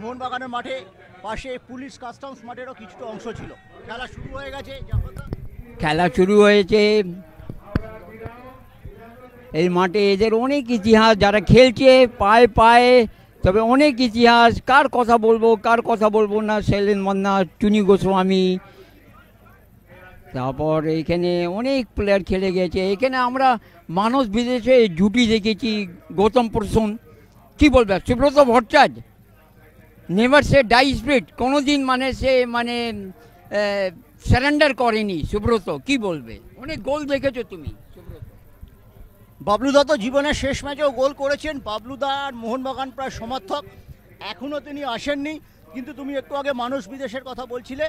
মোহনবাগানের মাঠে পাশে পুলিশ কাস্টমস মাঠেরও কিছুটা অংশ ছিল। খেলা শুরু হয়ে গেছে। খেলা শুরু হয়েছে। এই মাঠে এদের অনেক ইতিহাস, যারা খেলছে পায়ে পায়ে, তবে অনেক ইতিহাস। কার কথা বলবো কার কথা বলবো না, শৈলেন মান্না, চুনি গোস্বামী, তারপর এখানে অনেক প্লেয়ার খেলে গেছে। এখানে আমরা মানুষ বিদেশে জুটি দেখেছি, গৌতম প্রসূন, কি বলবে, সুব্রত ভট্টাচার্য, নেভার সে ডাই স্পিরিট, কোনোদিন সে সারেন্ডার করেনি সুব্রত, কি বলবে, অনেক গোল দেখেছো তুমি। বাবলুদা তো জীবনের শেষ ম্যাচেও গোল করেছেন। বাবলুদা আর মোহনবাগান প্রায় সমর্থক, এখনও তিনি আসেননি। কিন্তু তুমি একটু আগে মানুষ বিদেশের কথা বলছিলে,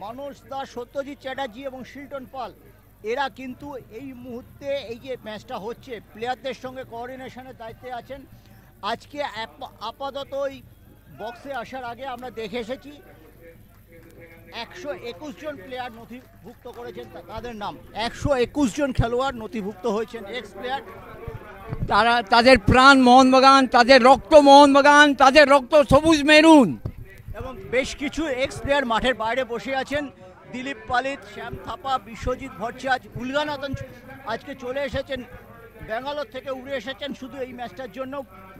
মানুষ দা, সত্যজিৎ চ্যাটার্জি এবং শিল্টন পাল, এরা কিন্তু এই মুহূর্তে এই যে ম্যাচটা হচ্ছে প্লেয়ারদের সঙ্গে কোঅর্ডিনেশনের দায়িত্বে আছেন। আজকে আপাতত ওই বক্সে আসার আগে আমরা দেখে এসেছি 121 জন প্লেয়ার নথিভুক্ত করেছেন তাদের নাম। 121 জন খেলোয়াড় নথিভুক্ত হয়েছেন, এক্স প্লেয়ার। তাদের প্রাণ মোহনবাগান, তাদের রক্ত মোহনবাগান, তাদের রক্ত সবুজ মেরুন। এবং বেশ কিছু এক্স প্লেয়ার মাঠের বাইরে বসে আছেন। দিলীপ পালিত, শ্যাম থাপা, বিশ্বজিৎ ভট্টাচার্য, উলগানাথন আজকে চলে এসেছেন, ব্যাঙ্গালোর থেকে উড়ে এসেছেন শুধু এই ম্যাচটার জন্য।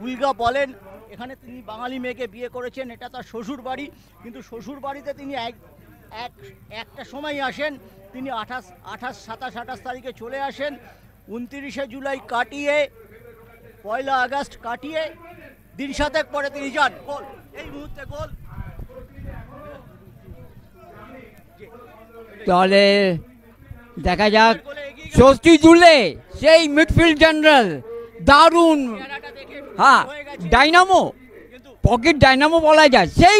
উলগা বলেন এখানে তিনি বাঙালি মেয়েকে বিয়ে করেছেন, এটা তার শ্বশুর বাড়ি, কিন্তু শ্বশুর বাড়িতে তিনি একটা সময় আসেন। তিনি 27-28 তারিখে চলে আসেন। 29শে জুলাই কাটিয়ে, 1 আগস্ট কাটিয়ে দিন 7 পরে তিনি যান। গোল, এই মুহূর্তে গোল। তাহলে দেখা যাক, ষষ্ঠী দুলে সেই মিডফিল্ড জেনারেল, দারুণ, হ্যাঁ ডাইনামো, পকেট ডাইনামো বলা যায়, সেই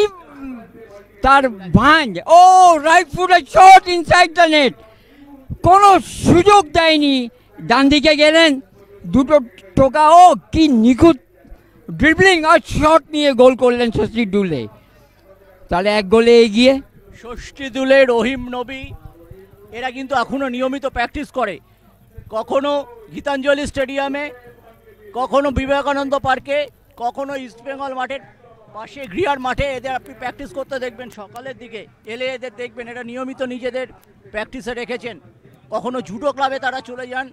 তার ভাঁজ, ও রাইট ফুটে শট ইনসাইড দ্য নেট, কোনো সুযোগ দেয়নি, ডান দিকে গেলেন, দুটো টোকা, ও কি নিখুঁত ড্রিবলিং আর শট নিয়ে গোল করলেন ষষ্ঠী দুলে। তাহলে 1 গোলে এগিয়ে। ষষ্ঠী দুলে, রহিম নবী, এরা কিন্তু এখনও নিয়মিত প্র্যাকটিস করে, কখনো গীতাঞ্জলি স্টেডিয়ামে, কখনো বিবেকানন্দ পার্কে, কখনো ইস্টবেঙ্গল মাঠের পাশে গ্রিয়ার মাঠে এদের আপনি প্র্যাকটিস করতে দেখবেন। সকালের দিকে এলে এদের দেখবেন এরা নিয়মিত নিজেদের প্র্যাকটিসে রেখেছেন। কখনো জুডো ক্লাবে তারা চলে যান,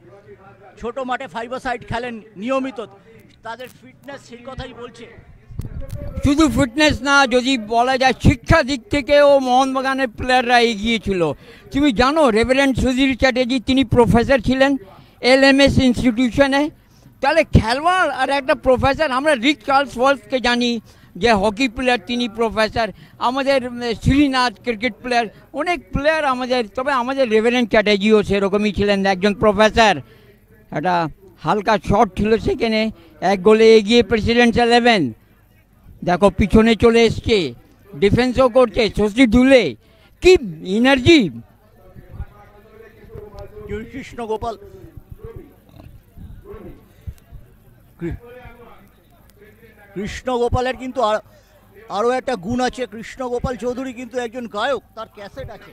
ছোট মাঠে 5-a-side খেলেন নিয়মিত। তাদের ফিটনেস সেই কথাই বলছে। শুধু ফিটনেস না, যদি বলা যায় শিক্ষা দিক থেকেও মোহনবাগানের প্লেয়াররা এগিয়ে ছিল। তুমি জানো রেভারেন্ড সুধীর চ্যাটার্জি, তিনি প্রফেসর ছিলেন LMS ইনস্টিটিউশনে। তাহলে খেলোয়াড় আর একটা প্রফেসর, আমরা রিক চার্লসওয়ার্থকে জানি যে হকি প্লেয়ার, তিনি প্রফেসর। আমাদের শ্রীনাথ ক্রিকেট প্লেয়ার, অনেক প্লেয়ার আমাদের, তবে আমাদের রেভারেন্ড চ্যাটার্জিও সেরকমই ছিলেন, একজন প্রফেসর। একটা হালকা শট ছিল সেখানে, 1 গোলে এগিয়ে প্রেসিডেন্টস 11। দেখো পিছনে চলে এসছে, ডিফেন্সও করছে ষষ্ঠী দুলে, কি এনার্জি। কৃষ্ণগোপাল, কৃষ্ণগোপালের কিন্তু আরও একটা গুণ আছে। কৃষ্ণগোপাল চৌধুরী কিন্তু একজন গায়ক, তার ক্যাসেট আছে।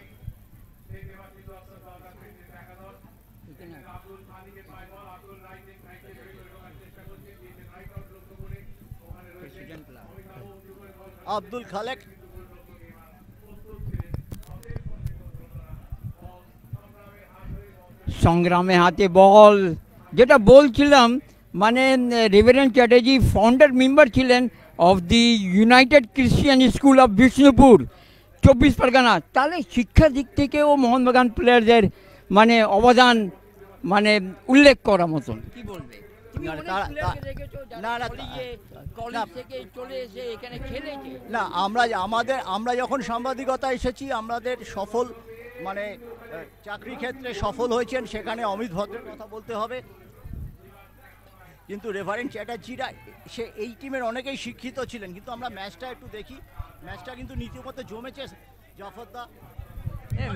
আব্দুল খালেক, সংগ্রামে হাতে বল, যেটা বলছিলাম, রেভারেন্ড চ্যাটার্জি ফাউন্ডার মেম্বার ছিলেন of the United Christian school of Bishnupur, 24 Parganas. তাহলে শিক্ষা দিক থেকেও মোহনবাগান প্লেয়ারদের অবদান উল্লেখ করার মতন, কি বলবে। না, আমরা যখন সাংবাদিকতা এসেছি, আমাদের সফল চাকরি ক্ষেত্রে সফল হয়েছেন, সেখানে অমিত ভদ্রের কথা বলতে হবে। কিন্তু রেভারেন্ড চ্যাটার্জিরা এই টিমের অনেকেই শিক্ষিত ছিলেন। কিন্তু আমরা ম্যাচটা একটু দেখি, ম্যাচটা কিন্তু নীতিমতো জমেছে। জাফরদা,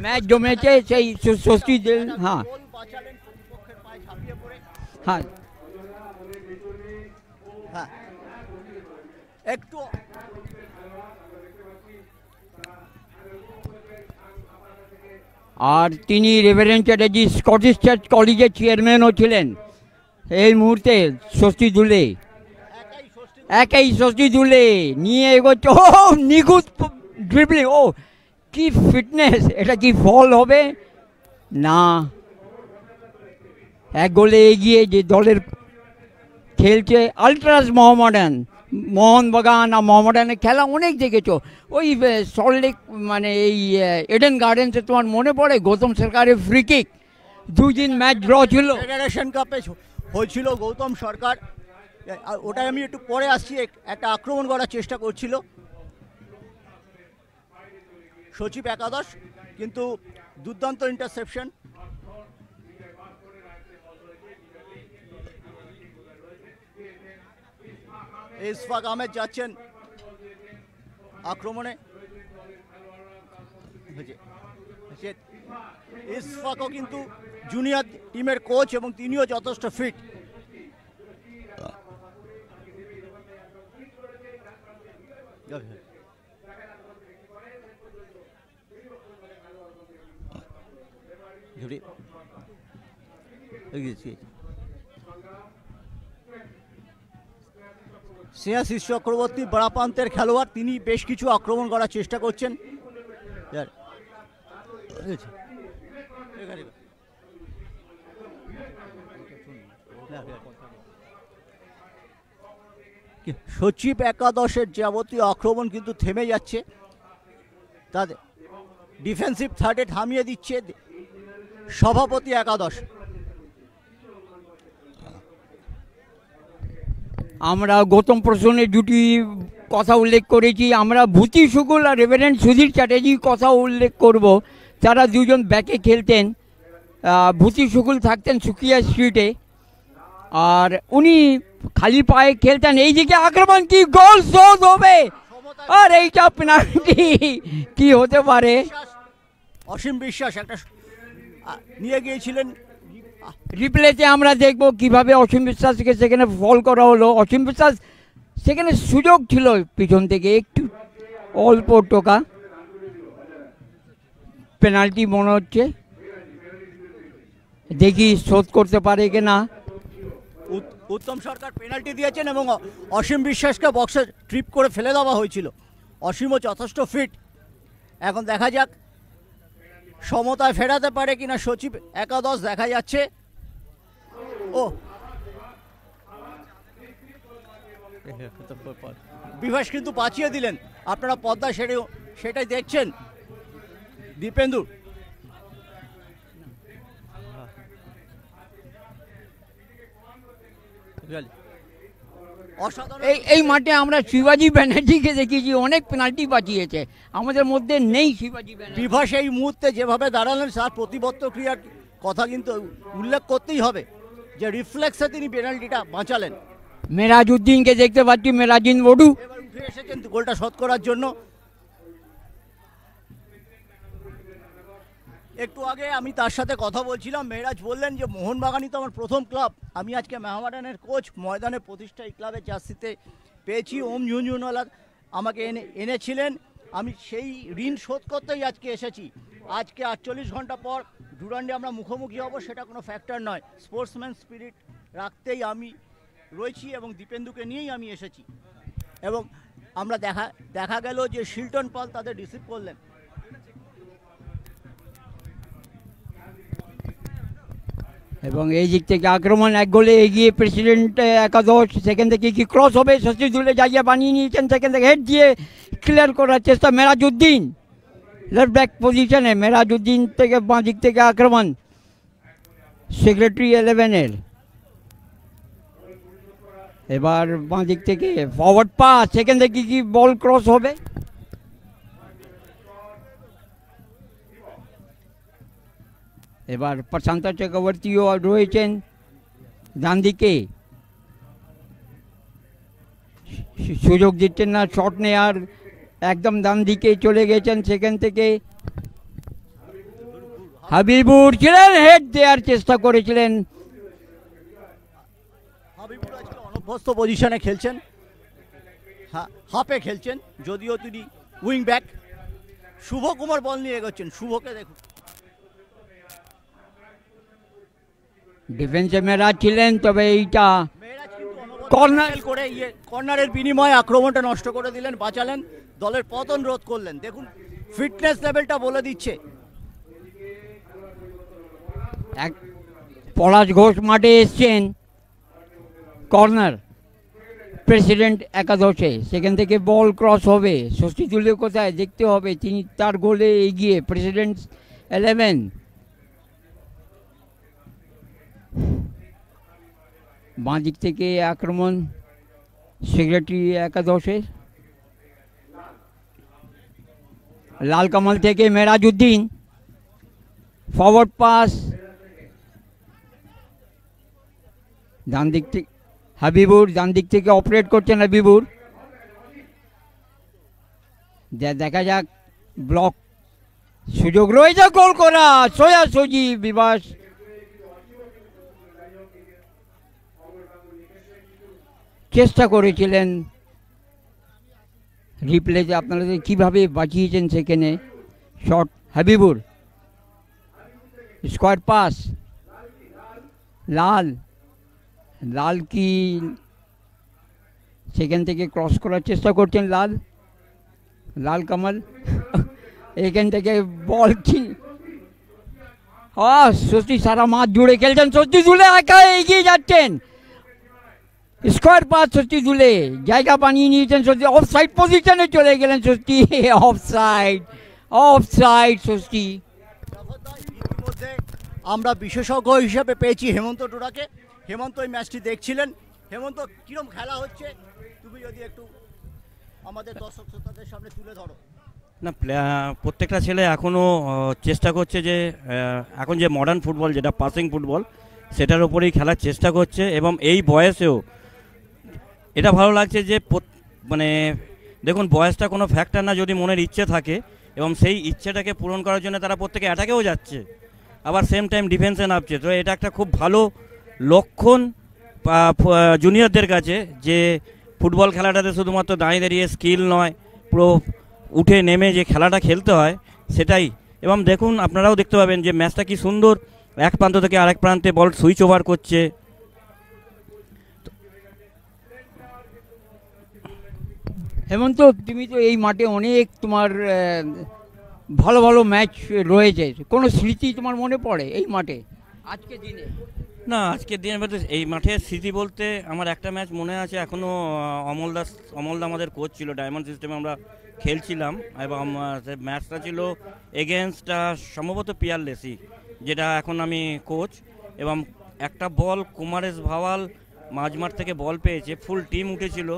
ম্যাচ জমেছে, সেই ষষ্ঠী, হ্যাঁ বাঁচালেন প্রতিপক্ষের পায়ে ঝাঁপিয়ে পড়ে। হ্যাঁ হ্যাঁ, একটু আর তিনি রেভারেন্ড চ্যাটার্জি স্কটিশ চার্চ কলেজের চেয়ারম্যানও ছিলেন এই মুহূর্তে ষষ্ঠী দুলে। একাই শশী তুলে নিয়ে এগোচ্ছে, ও নিখুঁত ড্রিবলিং, ও কি ফিটনেস! এটা কি ফল হবে না? এক গোলে এগিয়ে যে দলের খেলছে আলট্রাস মোহনবাগান আর মোহামেডানের খেলা অনেক দেখেছো। ওই সল্টলেক মানে এই এডেন গার্ডেন্সে তোমার মনে পড়ে গৌতম সরকারের ফ্রি কিক, 2 দিন ম্যাচ ড্র ছিল। ফেডারেশন কাপে হয়েছিল গৌতম সরকার, ওটাই আমি একটু পরে আসছি। একটা আক্রমণ করার চেষ্টা করছিল সচিব একাদশ, কিন্তু দুর্দান্ত ইন্টারসেপশন। ইসফাক আহমেদ যাচ্ছেন আক্রমণে। ইসফাকও কিন্তু জুনিয়র টিমের কোচ এবং তিনিও যথেষ্ট ফিট। স্নেহাশিস চক্রবর্তী বারাপান্তের খেলোয়াড়, তিনি বেশ কিছু আক্রমণ করার চেষ্টা করছেন। সচিব একাদশের যাবতীয় আক্রমণ কিন্তু থেমে যাচ্ছে, তাদের ডিফেন্সিভ থার্ডে থামিয়ে দিচ্ছে সভাপতি একাদশ। আমরা গৌতম প্রসন্নের দুটি কথা উল্লেখ করেছি, আমরা ভূতি শুকুল আর রেভারেন্ড সুধীর চ্যাটার্জির কথা উল্লেখ করব। তারা দুজন ব্যাকে খেলতেন, ভূতি শুকুল থাকতেন সুকিয়া স্ট্রিটে, আর উনি খালি পায়ে খেলতেন। এইদিকে আক্রমণ, কি গোল শোধ হবে, আর এইটা পেনাল্টি কি হতে পারে? অসীম বিশ্বাস একটা নিয়ে গিয়েছিলেন। রিপ্লেতে আমরা দেখব কিভাবে অসীম বিশ্বাসকে সেখানে ফল করা হলো। অসীম বিশ্বাস সেখানে সুযোগ ছিল পিছন থেকে একটু অল্প টোকা, পেনাল্টি মনে হচ্ছে, দেখি শোধ করতে পারে কিনা। উত্তম সরকার পেনাল্টি দিয়েছেন এবং অসীম বিশ্বাসকে বক্সে ট্রিপ করে ফেলে দেওয়া হয়েছিল। অসীমও যথেষ্ট ফিট, এখন দেখা যাক সমতায় ফেরাতে পারে কিনা সচিব একাদশ। দেখা যাচ্ছে ও বিভাস কিন্তু বাঁচিয়ে দিলেন, আপনারা পদ্মা সেটাই দেখছেন। দীপেন্দু এই মাঠে আমরা শিবাজি ব্যানার্জিকে দেখেছি, অনেক পেনাল্টি বাঁচিয়েছে, আমাদের মধ্যে নেই শিবাজি ব্যানার্জি। বিভাস এই মুহূর্তে যেভাবে দাঁড়ালেন তার প্রতিবদ্ধ ক্রিয়ার কথা কিন্তু উল্লেখ করতেই হবে, যে রিফ্লেক্সে তিনি পেনাল্টিটা বাঁচালেন। মেরাজউদ্দিনকে দেখতে পাচ্ছি, মেরাজুদ্দিন বডু এবার উঠে এসেছেন গোলটা শোধ করার জন্য। একটু আগে আমি তার সাথে কথা বলছিলাম, মেহরাজ বললেন যে মোহনবাগানই তো আমার প্রথম ক্লাব, আমি আজকে মোহামেডানের কোচ, ময়দানে প্রতিষ্ঠা এই ক্লাবের জার্সিতে পেয়েছি। ওম ঝুনঝুনওয়ালা আমাকে এনেছিলেন, আমি সেই ঋণ শোধ করতেই আজকে এসেছি। আজকে 48 ঘন্টা পর ডুরান্ডে আমরা মুখোমুখি হব, সেটা কোনো ফ্যাক্টর নয়। স্পোর্টসম্যান স্পিরিট রাখতেই আমি রয়েছি এবং দীপেন্দুকে নিয়েই আমি এসেছি। এবং আমরা দেখা গেল যে শিল্টন পাল তাদের রিসিভ করলেন। এবং এই দিক থেকে আক্রমণ, এক গোলে এগিয়ে প্রেসিডেন্ট একাদশ। সেখান থেকে কি ক্রস হবে, শশী দুলে জায়গা বানিয়ে নিয়েছেন, সেখান থেকে হেড দিয়ে ক্লিয়ার করার চেষ্টা মেরাজউদ্দিন লেফট ব্যাক পজিশনে। মেরাজউদ্দিন থেকে বাঁ দিক থেকে আক্রমণ সেক্রেটারি 11-এর। এবার বাঁ দিক থেকে ফরওয়ার্ড পাস, সেখান থেকে কি বল ক্রস হবে, এবার প্রশান্ত চক্রবর্তীও রয়েছেন ডান দিকে, সুযোগ দিচ্ছেন না শট নেয়ার, একদম ডান দিকে চলে গেছেন। সেখান থেকে হাবিবুর ছিলেন, হেড দেওয়ার চেষ্টা করেছিলেন। হাবিবুর আজকে অনভ্যস্ত পজিশনে খেলছেন, হাফে খেলছেন, যদিও তিনি উইং ব্যাক। শুভ কুমার বল নিয়ে এগোচ্ছেন, শুভকে দেখুন। ডিফেন্সে মেরাজ ছিলেন, তবে এইটা কর্নার করে কর্নারের বিনিময়ে আক্রমণটা নষ্ট করে দিলেন, বাঁচালেন, দলের পতন রোধ করলেন। দেখুন ফিটনেস লেভেলটা বলে দিচ্ছে। এক পলাশ ঘোষ মাঠে এসছেন, কর্নার প্রেসিডেন্ট একাদশে, সেখান থেকে বল ক্রস হবে, ষষ্ঠী তুলে কোথায় দেখতে হবে, তিনি তার গোলে এগিয়ে প্রেসিডেন্ট 11। বাঁ দিক থেকে আক্রমণ সেক্রেটারি একাদশে, লাল কামাল থেকে মেরাজউদ্দিন, ফরওয়ার্ড পাস, ডান দিক থেকে হাবিবুর, ডান দিক থেকে অপারেট করছেন হাবিবুর। দেখা যাক, ব্লক সুযোগ রয়েছে গোল করা, সোজাসুজি বিভাস। চেষ্টা করেছিলেন, রিপ্লেতে আপনারা কিভাবে বাঁচিয়েছেন সেখানে। শট হাবিবুর, স্কোয়ার পাস, লাল লাল কি সেখান থেকে ক্রস করার চেষ্টা করছেন লাল কামাল। এখান থেকে বল কি ষষ্ঠী সারা মাঠ জুড়ে খেলছেন, ষষ্ঠী দুলে একা এগিয়ে যাচ্ছেন, স্কোয়ার পাস ষষ্ঠী দুলে, জায়গা বানিয়ে নিয়েছেন ষষ্ঠী, অফ সাইড পজিশনে চলে গেলেন ষষ্ঠী, অফ সাইড ষষ্ঠী। ইতিমধ্যে আমরা বিশেষজ্ঞ হিসেবে পেয়েছি হেমন্ত টুডাকে। হেমন্ত এই ম্যাচটি দেখছিলেন। হেমন্ত, কিরম খেলা হচ্ছে তুমি যদি একটু আমাদের দর্শক শ্রোতাদের সামনে তুলে ধরো। না, প্রত্যেকটা ছেলে এখনও চেষ্টা করছে যে এখন যে মডার্ন ফুটবল, যেটা পাসিং ফুটবল, সেটার উপরেই খেলার চেষ্টা করছে। এবং এই বয়সেও এটা ভালো লাগছে যে মানে দেখুন, বয়সটা কোনো ফ্যাক্টর না, যদি মনের ইচ্ছে থাকে এবং সেই ইচ্ছেটাকে পূরণ করার জন্য তারা প্রত্যেকে অ্যাটাকেও যাচ্ছে, আবার সেম টাইম ডিফেন্সে নামছে। তো এটা একটা খুব ভালো লক্ষণ জুনিয়রদের কাছে, যে ফুটবল খেলাটাতে শুধুমাত্র দাঁড়িয়ে দাঁড়িয়ে স্কিল নয়, পুরো উঠে নেমে যে খেলাটা খেলতে হয় সেটাই। এবং দেখুন, আপনারাও দেখতে পাবেন যে ম্যাচটা কি সুন্দর, এক প্রান্ত থেকে আরেক প্রান্তে বল সুইচ ওভার করছে। হেমন্ত, তুমি তো এই মাঠে অনেক তোমার ভালো ভালো ম্যাচ রয়েছে, কোনো স্মৃতি তোমার মনে পড়ে এই মাঠে আজকে দিনে? না, আজকের দিনের মধ্যে এই মাঠের স্মৃতি বলতে আমার একটা ম্যাচ মনে আছে এখনও। অমলদা আমাদের কোচ ছিল, ডায়মন্ড সিস্টেমে আমরা খেলছিলাম, এবং ম্যাচটা ছিল এগেনস্ট সম্ভবত পিয়ারলেসি, যেটা এখন আমি কোচ। এবং একটা বল কুমারেশ ভাওয়াল মাঝমাঠ থেকে বল পেয়েছে, ফুল টিম উঠেছিল,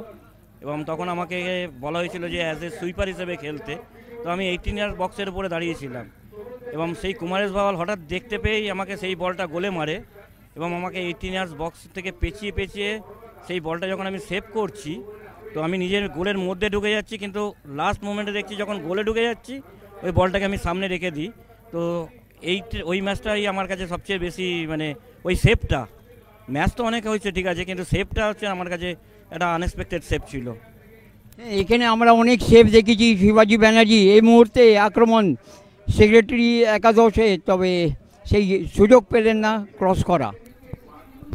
এবং তখন আমাকে বলা হয়েছিল যে অ্যাজ এ সুইপার হিসেবে খেলতে। তো আমি 18 ইয়ার বক্সের উপরে দাঁড়িয়েছিলাম, এবং সেই কুমারেশ ভাওয়াল হঠাৎ দেখতে পেয়েই আমাকে সেই বলটা গোলে মারে, এবং আমাকে 18 ইয়ার্স বক্স থেকে পেঁচিয়ে সেই বলটা যখন আমি সেভ করছি, তো আমি নিজের গোলের মধ্যে ঢুকে যাচ্ছি, কিন্তু লাস্ট মোমেন্টে দেখছি যখন গোলে ঢুকে যাচ্ছি, ওই বলটাকে আমি সামনে রেখে দিই। তো ওই ম্যাচটাই আমার কাছে সবচেয়ে বেশি, মানে ওই সেভটা, ম্যাচ তো অনেক হয়েছে ঠিক আছে, কিন্তু সেভটা হচ্ছে আমার কাছে একটা আনএক্সপেক্টেড সেভ ছিল। এখানে আমরা অনেক সেভ দেখেছি, শিবাজি ব্যানার্জি এই মুহূর্তে আক্রমণ সেক্রেটারি একাদশে, তবে সেই সুযোগ পেলেন না ক্রস করা।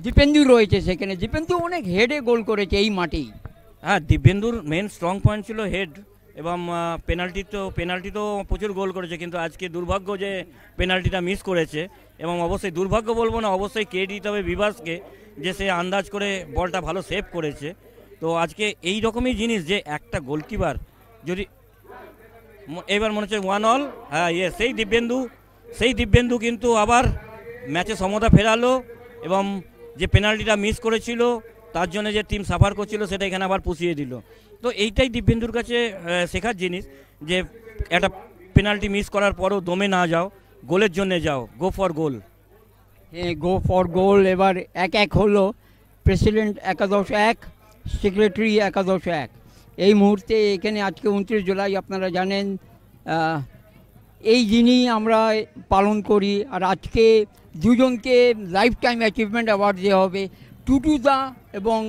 দীপেন্দু রয়েছে সেখানে, দীপেন্দু অনেক হেডে গোল করেছে এই মাঠেই। হ্যাঁ, দিব্যেন্দুর মেন স্ট্রং পয়েন্ট ছিল হেড, এবং পেনাল্টি তো প্রচুর গোল করেছে, কিন্তু আজকে দুর্ভাগ্য যে পেনাল্টিটা মিস করেছে। এবং অবশ্যই দুর্ভাগ্য বলবো না, অবশ্যই কে দিতে হবে বিভাসকে, যে সে আন্দাজ করে বলটা ভালো সেভ করেছে। তো আজকে এই রকমই জিনিস, যে একটা গোলকিপার যদি এবার মনে হচ্ছে 1-1, হ্যাঁ সেই দিব্যেন্দু কিন্তু আবার ম্যাচে সমতা ফেরালো, এবং যে পেনাল্টিটা মিস করেছিল তার জন্য যে টিম সাফার করছিল সেটা এখানে আবার পুষিয়ে দিল। তো এইটাই দিব্যেন্দুর কাছে শেখার জিনিস, যে একটা পেনাল্টি মিস করার পরও দমে না যাও, গোলের জন্য যাও, গো ফর গোল। হ্যাঁ, গো ফর গোল। এবার 1-1 হলো, প্রেসিডেন্ট একাদশ 1, সেক্রেটারি একাদশ 1। এই মুহূর্তে এখানে আজকে 29 জুলাই, আপনারা জানেন এই দিনই আমরা পালন করি। আর আজকে দুজনকে লাইফ টাইম অ্যাচিভমেন্ট অ্যাওয়ার্ড দেওয়া হবে, টুটুদা এবং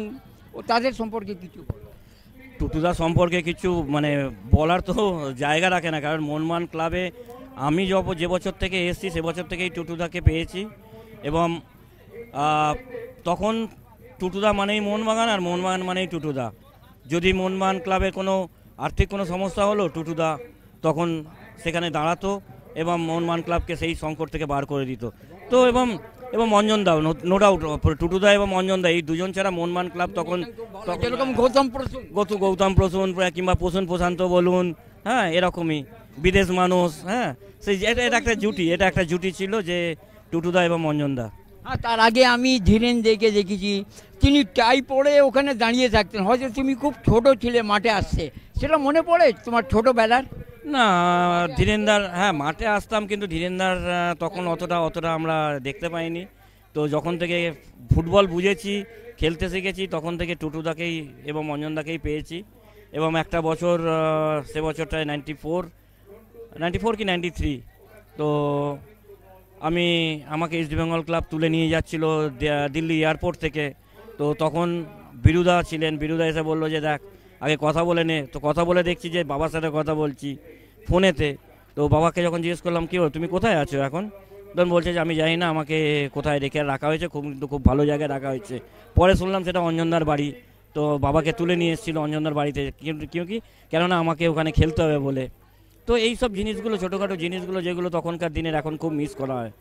তাদের সম্পর্কে কিছু। টুটুদা সম্পর্কে কিছু মানে বলার তো জায়গা রাখে না, কারণ মনমান ক্লাবে আমি যে বছর থেকে এসেছি সে বছর থেকেই টুটুদাকে পেয়েছি, এবং তখন টুটুদা মানেই মোহনবাগান, আর মোহনবাগান মানেই টুটুদা। যদি মোহনবাগান ক্লাবের কোনো আর্থিক কোনো সমস্যা হলো, টুটুদা তখন সেখানে দাঁড়াতো এবং মোহনবাগান ক্লাবকে সেই সংকট থেকে বার করে দিত। তো এবং অঞ্জনদাও, নো ডাউট, টুটুদা এবং অঞ্জনদা এই দুজন ছাড়া মোহনবাগান ক্লাব তখন যেরকম গৌতম প্রসূন কিংবা প্রসূন প্রশান্ত বলুন, হ্যাঁ এরকমই বিদেশ মানুষ, হ্যাঁ সেই এটা এটা একটা জুটি ছিল যে টুটুদা এবং অঞ্জনদা। হ্যাঁ, তার আগে আমি ধীরেনকে দেখেছি, তিনি টাই পরে ওখানে দাঁড়িয়ে থাকতেন। হয়তো তুমি খুব ছোট ছিলে মাঠে আসছে, সেটা মনে পড়ে তোমার ছোটোবেলার? না, ধীরেন্দার, হ্যাঁ মাঠে আসতাম, কিন্তু ধীরেন্দার তখন অতটা আমরা দেখতে পাইনি। তো যখন থেকে ফুটবল বুঝেছি, খেলতে শিখেছি, তখন থেকে টুটুদাকেই এবং অঞ্জনদাকেই পেয়েছি। এবং একটা বছর, সে বছরটায় 94 কি 93, তো আমাকে ইস্ট বেঙ্গল ক্লাব তুলে নিয়ে যাচ্ছিল দিল্লি এয়ারপোর্ট থেকে। তো তখন বিরুদা ছিলেন, বিরুদা এসে বললো যে দেখ আগে কথা বলে নে। তো কথা বলে দেখছি যে বাবার সাথে কথা বলছি ফোনেতে। তো বাবাকে যখন জিজ্ঞেস করলাম কি তুমি কোথায় আছো এখন, তখন বলছে যে আমি জানি না আমাকে কোথায় রেখে রাখা হয়েছে, খুব ভালো জায়গায় রাখা হয়েছে। পরে শুনলাম সেটা অঞ্জনদার বাড়ি। তো বাবাকে তুলে নিয়ে এসেছিল অঞ্জনদার বাড়িতে, কেননা আমাকে ওখানে খেলতে হবে বলে। তো এই সব জিনিসগুলো, ছোটোখাটো জিনিসগুলো যেগুলো তখনকার দিনের এখন খুব মিস করা হয়।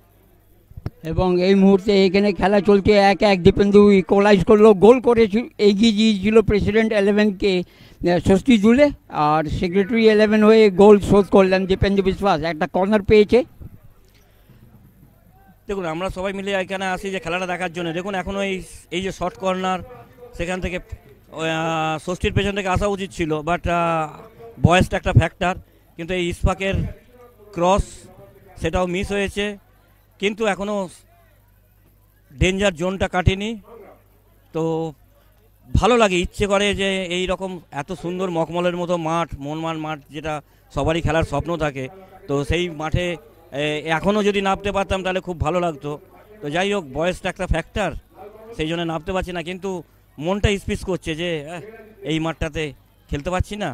এবং এই মুহূর্তে এখানে খেলা চলছে 1-1, দীপেন্দু ইকুয়ালাইজ করলো, গোল করে এগিয়ে দিয়েছিল প্রেসিডেন্ট 11কে ষষ্ঠী জুলে, আর সেক্রেটারি 11 হয়ে গোল শোধ করলেন দীপেন্দু বিশ্বাস। একটা কর্নার পেয়েছে। দেখুন আমরা সবাই মিলে এখানে আসি যে খেলাটা দেখার জন্য। দেখুন এখনও এই যে শর্ট কর্নার, সেখান থেকে ষষ্ঠীর পেছন থেকে আসা উচিত ছিল, বাট বয়সটা একটা ফ্যাক্টর। কিন্তু এই ইসফাকের ক্রস, সেটাও মিস হয়েছে, কিন্তু এখনও ডেঞ্জার জোনটা কাটেনি। তো ভালো লাগে, ইচ্ছে করে যে এই রকম এত সুন্দর মখমলের মতো মাঠ, মোহনবাগান মাঠ, যেটা সবারই খেলার স্বপ্ন থাকে, তো সেই মাঠে এখনও যদি নামতে পারতাম তাহলে খুব ভালো লাগতো। তো যাই হোক, বয়সটা একটা ফ্যাক্টর, সেই জন্য নামতে পারছি না, কিন্তু মনটা স্পিচ করছে যে এই মাঠটাতে খেলতে পারছি না।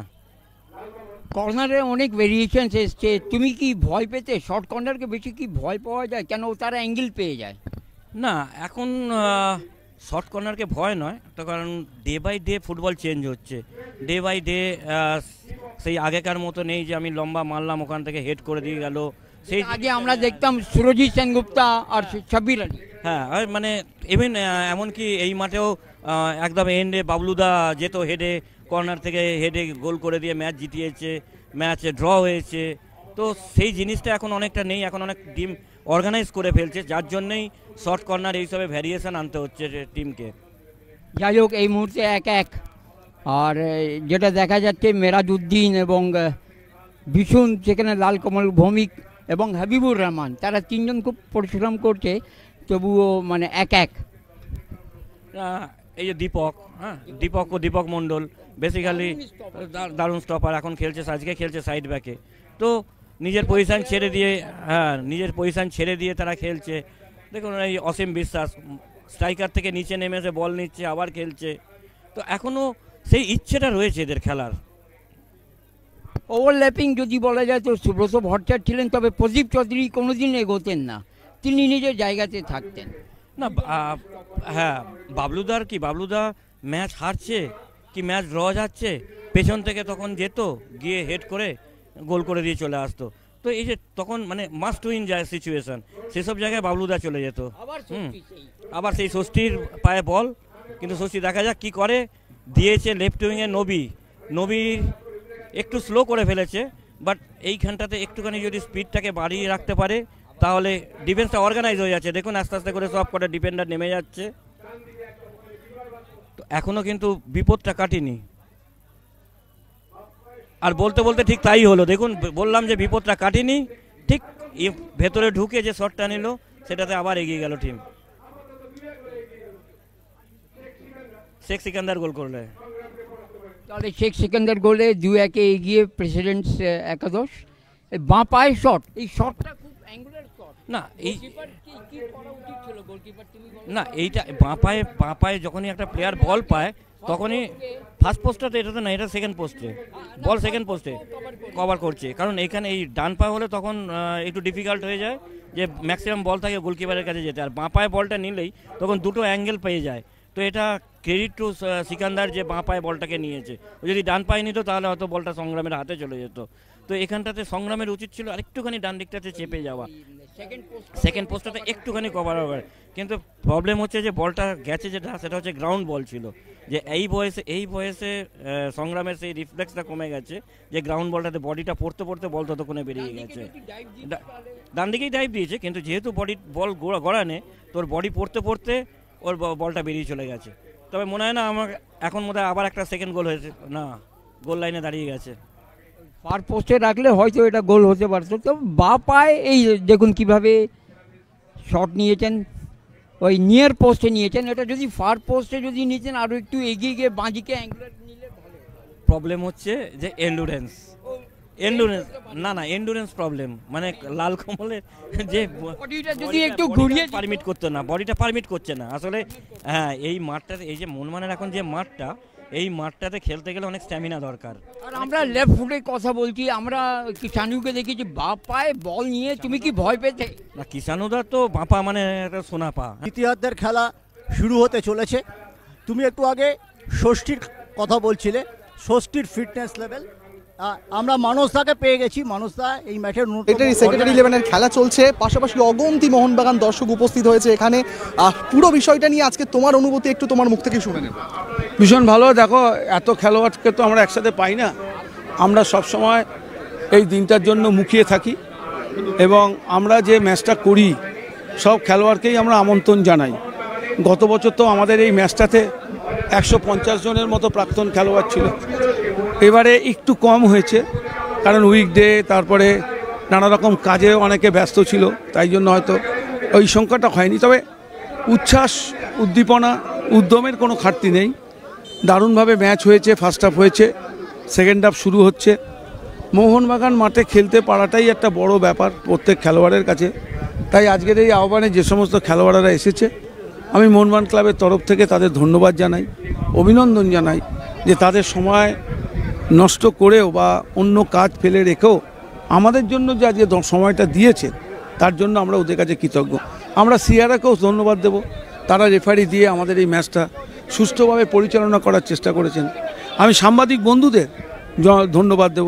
কর্নারে অনেক ভেরিয়েশনস এসছে, তুমি কি ভয় পেতে? শর্ট কর্নারকে বেশি কি ভয় পাওয়া যায়? কেন তারা অ্যাঙ্গেল পেয়ে যায়? না, এখন শর্ট কর্নারকে ভয় নয়, তো কারণ day by day football change হচ্ছে। ডে বাই ডে সেই আগেকার মতো নেই যে আমি লম্বা মারলাম ওখান থেকে হেড করে দিয়ে গেল। সেই আগে আমরা দেখতাম সুরজিৎ সেনগুপ্তা আর সাব্বির আলী। হ্যাঁ, মানে ইভেন এমনকি এই মাঠেও একদম এন্ডে বাবলুদা যেত হেডে, কর্নার থেকে হেডে গোল করে দিয়ে ম্যাচ জিতিয়েছে, ম্যাচ ড্র হয়েছে। তো সেই জিনিসটা এখন অনেকটা নেই, এখন অনেক টিম অর্গানাইজ করে ফেলছে, যার জন্যই শর্ট কর্নার এইসবে ভ্যারিয়েশন আনতে হচ্ছে টিমকে। যাই হোক, এই মুহূর্তে 1-1, আর যেটা দেখা যাচ্ছে মেরাজউদ্দিন এবং বিশুন, সেখানে লালকমল ভৌমিক এবং হাবিবুর রহমান, তারা তিনজন খুব পরিশ্রম করছে, তবুও মানে 1-1। এই যে দীপক মণ্ডল বেসিক্যালি দারুণ স্টপার, এখন খেলছে, আজকে খেলছে সাইড ব্যাকে। তো নিজের পজিশান ছেড়ে দিয়ে তারা খেলছে। দেখুন এই অসীম বিশ্বাস স্ট্রাইকার থেকে নিচে নেমে এসে বল নিচ্ছে, আবার খেলছে। তো এখনও সেই ইচ্ছেটা রয়েছে এদের খেলার। ওভারল্যাপিং যদি বলা যায় তো সুব্রত ভট্টাচার্য ছিলেন, তবে প্রদীপ চৌধুরী কোনোদিন এগোতেন না, তিনি নিজের জায়গাতে থাকতেন। না, হ্যাঁ, বাবলুদা ম্যাচ হারছে কি ম্যাচ ড্র যাচ্ছে, পেছন থেকে তখন যেত, গিয়ে হেড করে গোল করে দিয়ে চলে আসতো। তো এই যে তখন মানে মাস্ট উইন যায় সিচুয়েশন, সেসব জায়গায় বাবলুদা চলে যেত। আবার সেই ষষ্ঠীর পায়ে বল, কিন্তু ষষ্ঠী দেখা যাক কি করে। দিয়েছে লেফট উইংয়ে নবী একটু স্লো করে ফেলেছে, বাট এইখানটাতে একটুখানি যদি স্পিডটাকে বাড়িয়ে রাখতে পারে তাহলে ডিফেন্সটা অর্গানাইজ হয়ে যাচ্ছে। দেখুন আস্তে আস্তে করে সব কটা ডিফেন্ডার নেমে যাচ্ছে। তো এখনও কিন্তু বিপদটা কাটেনি, আর বলতে বলতে ঠিক তাই হলো। দেখুন বললাম যে বিপদটা কাটেনি, ঠিক ভেতরে ঢুকে যে শটটা নিল সেটাতে আবার এগিয়ে গেল টিম। শেখ সিকান্দার গোল করলে, তাহলে শেখ সিকান্দার গোলে 2-1 এগিয়ে প্রেসিডেন্টস একাদশ। বাঁ পায়ের শট, এই শটটা খুব অ্যাঙ্গুলার শট। না এই কি করা উচিত ছিল গোলকিপার? না, এইটা বাঁ পায়ে যখনই একটা প্লেয়ার বল পায় তখনই ফার্স্ট পোস্টটা, এটা তো না, এটা সেকেন্ড পোস্টে বল, সেকেন্ড পোস্টে কভার করছে। কারণ এখানে এই ডান পা হলে তখন একটু ডিফিকাল্ট হয়ে যায়, যে ম্যাক্সিমাম বল থাকে গোলকিপারের কাছে যেতে, আর বাঁ পায়ে বলটা নিলেই তখন দুটো অ্যাঙ্গেল পেয়ে যায়। তো এটা ক্রেডিট টু সিকান্দার যে বাঁ পায়ে বলটাকে নিয়েছে, ও যদি ডান পায়ে নিত তাহলে হয়তো বলটা সংগ্রামের হাতে চলে যেত। তো এখানটাতে সংগ্রামের উচিত ছিল আরেকটুখানি ডান দিকটাতে চেপে যাওয়া, সেকেন্ড পোস্টটাতে একটুখানি কভার ওভার। কিন্তু প্রবলেম হচ্ছে যে বলটা গেছে যেটা সেটা হচ্ছে গ্রাউন্ড বল ছিল, যে এই বয়সে সংগ্রামের সেই রিফ্লেক্সটা কমে গেছে, যে গ্রাউন্ড বলটাতে বডিটা পড়তে পড়তে বল ততক্ষণে বেরিয়ে গেছে। ডান দিকেই ডাইভ দিয়েছে, কিন্তু যেহেতু বল গড়ানে, তোর বডি পড়তে পড়তে ওর বলটা বেরিয়ে চলে গেছে। তবে মনে হয় না আমার এখন মনে হয় আবার একটা সেকেন্ড গোল হয়েছে, না গোল লাইনে দাঁড়িয়ে গেছে। ফার পোস্টে রাখলে হয়তো এটা গোল হতে পারতো। তো বা পায়ে এই দেখুন কিভাবে শট নিয়েছেন, ওই নিয়ার পোস্টে নিয়েছেন। এটা যদি ফার পোস্টে যদি নিয়েছেন আরও একটু এগিয়ে গিয়ে বাঁদিকে অ্যাঙ্গুলার নিলে ভালো। প্রবলেম হচ্ছে যে এন্ডুরেন্স না এন্ডুরেন্স প্রবলেম, মানে লাল কমলের যে বডিটা যদি একটু ঘুরিয়ে পারমিট করতে না, বডিটা পারমিট করছে না আসলে। হ্যাঁ, এই মাঠটাতে, এই যে মোহনবাগানের এখন যে মাঠটা, এই মাঠটাতে খেলতে গেলে অনেক স্ট্যামিনা দরকার। আর আমরা লেফট ফুটে কথা বলছি, আমরা কিষানুকে দেখেছি বা পায়ে বল নিয়ে, তুমি কি ভয় পেতে? না, কিষানুদা তো বাঁপা মানে একটা সোনা পা। দ্বিতীয়ার্ধের খেলা শুরু হতে চলেছে। তুমি একটু আগে ষষ্ঠীর কথা বলছিলে, ষষ্ঠীর ফিটনেস লেভেল আমরা মানসদাকে পেয়ে গেছি। মানসদা এই ম্যাচের এটারই সেকেন্ডারি ইলেভেনের খেলা চলছে, পাশাপাশি অগন্তি মোহনবাগান দর্শক উপস্থিত হয়েছে এখানে। পুরো বিষয়টা নিয়ে আজকে তোমার অনুভূতি একটু তোমার মুখ থেকে শুনে নেব। ভীষণ ভালো। দেখো, এত খেলোয়াড়কে তো আমরা একসাথে পাই না। আমরা সব সময় এই দিনটার জন্য মুখিয়ে থাকি এবং আমরা যে ম্যাচটা করি সব খেলোয়াড়কেই আমরা আমন্ত্রণ জানাই। গত বছর তো আমাদের এই ম্যাচটাতে 150 জনের মতো প্রাক্তন খেলোয়াড় ছিল, এবারে একটু কম হয়েছে, কারণ উইকডে, তারপরে নানা রকম কাজে অনেকে ব্যস্ত ছিল, তাই জন্য হয়তো ওই সংখ্যাটা হয়নি। তবে উচ্ছ্বাস, উদ্দীপনা, উদ্যমের কোনো ঘাটতি নেই। দারুণভাবে ম্যাচ হয়েছে, ফার্স্ট হাফ হয়েছে, সেকেন্ড হাফ শুরু হচ্ছে। মোহনবাগান মাঠে খেলতে পারাটাই একটা বড় ব্যাপার প্রত্যেক খেলোয়াড়ের কাছে। তাই আজকের এই আহ্বানে যে সমস্ত খেলোয়াড়রা এসেছে, আমি মোহনবাগান ক্লাবের তরফ থেকে তাদের ধন্যবাদ জানাই, অভিনন্দন জানাই, যে তাদের সময় নষ্ট করেও বা অন্য কাজ ফেলে রেখেও আমাদের জন্য যে আজকে সময়টা দিয়েছে তার জন্য আমরা ওদের কাছে কৃতজ্ঞ। আমরা সিআরকেও ধন্যবাদ দেব, তারা রেফারি দিয়ে আমাদের এই ম্যাচটা সুষ্ঠুভাবে পরিচালনা করার চেষ্টা করেছেন। আমি সাংবাদিক বন্ধুদের ধন্যবাদ দেব,